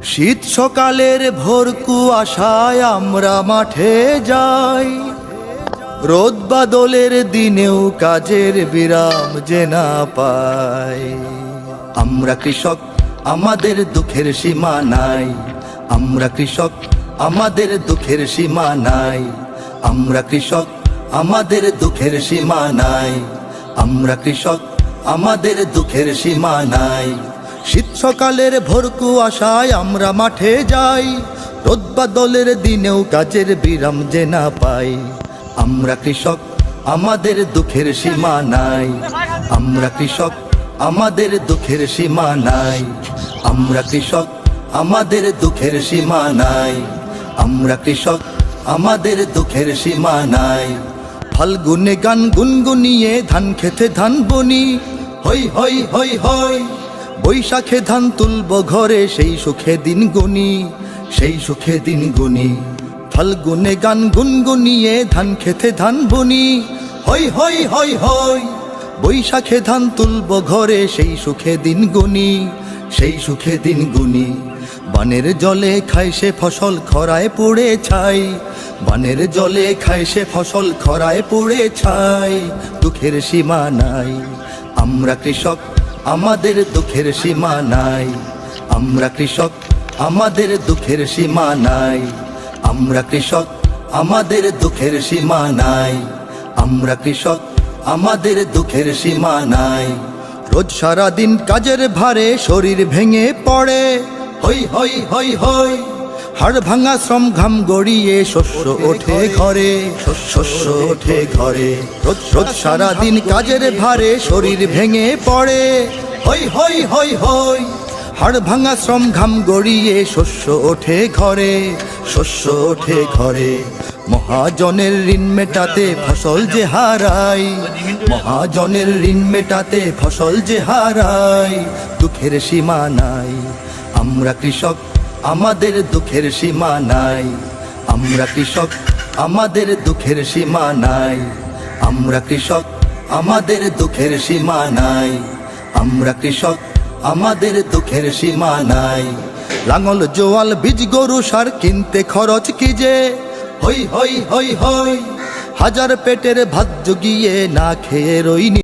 শীত সকালের ভোর কুয়াশায় আমরা মাঠে যাই, রোদ বাদলের দিনেও কাজের বিরাম যে না পাই। আমরা কৃষক, আমাদের দুঃখের সীমা নাই। আমরা কৃষক, আমাদের দুঃখের সীমা নাই। আমরা কৃষক, আমাদের দুঃখের সীমা নাই। আমরা কৃষক, আমাদের দুঃখের সীমা নাই। শীত সকালের ভোর কুয়াশায় আমরা মাঠে যাই, রোদ বাদলের দিনেও কাজের বিরাম যে না পাই। আমরা কৃষক, আমাদের দুঃখের সীমা নাই। আমরা কৃষক, আমাদের দুঃখের সীমা নাই। আমরা কৃষক, আমাদের দুঃখের সীমা নাই। আমরা কৃষক, আমাদের দুঃখের সীমা নাই। ফাল্গুনে গান গুনগুনিয়ে ধান খেতে ধান বনি, হই হই হই হই। বৈশাখে ধান তুলব ঘরে, সেই সুখে দিন গুনি, সেই সুখে দিন গুনি। ফাল্গুনে গান গুনগুনিয়ে ধান খেতে ধান বনি, হই হই হই হই। বৈশাখে ধান তুলব ঘরে, সেই সুখে দিন গুনি, সেই সুখে দিন গুনি। বানের জলে খায় সে ফসল খরায় পড়ে ছাই। বানের জলে খায় সে ফসল খরায় পড়ে ছাই। দুঃখের সীমা নাই। আমরা কৃষক, আমাদের দুঃখের সীমা নাই। আমরা কৃষক, আমাদের দুঃখের সীমা নাই। আমরা কৃষক, আমাদের দুঃখের সীমা নাই। আমরা কৃষক, আমাদের দুঃখের সীমা নাই। রোজ সারা দিন কাজের ভারে শরীর ভেঙে পড়ে, হই হই হই হই। হাড় ভাঙা শ্রম ঘাম গড়িয়ে শস্য ওঠে ঘরে, শস্য ওঠে ঘরে। রোজ সারা দিন কাজের ভারে শরীর ভেঙে পড়ে, হই হই হই হই। হাড় ভাঙা শ্রম ঘাম গড়িয়ে শস্য ওঠে ঘরে, শস্য ওঠে ঘরে। মহাজনের ঋণ মেটাতে ফসল যে হারাই, মহাজনের ঋণ মেটাতে ফসল যে হারাই। দুঃখের সীমা নাই। আমরা কৃষক, আমাদের দুঃখের সীমা নাই। আমরা কৃষক, আমাদের দুঃখের সীমা নাই। আমরা কৃষক, আমাদের দুঃখের সীমা নাই। আমরা কৃষক, আমাদের দুঃখের সীমা নাই। লাঙল জোয়াল বীজ গরু সার কিনতে খরচ কি যে, হই হই হই হই। হাজার পেটের ভাত জুগিয়ে না খেয়ে রইনি।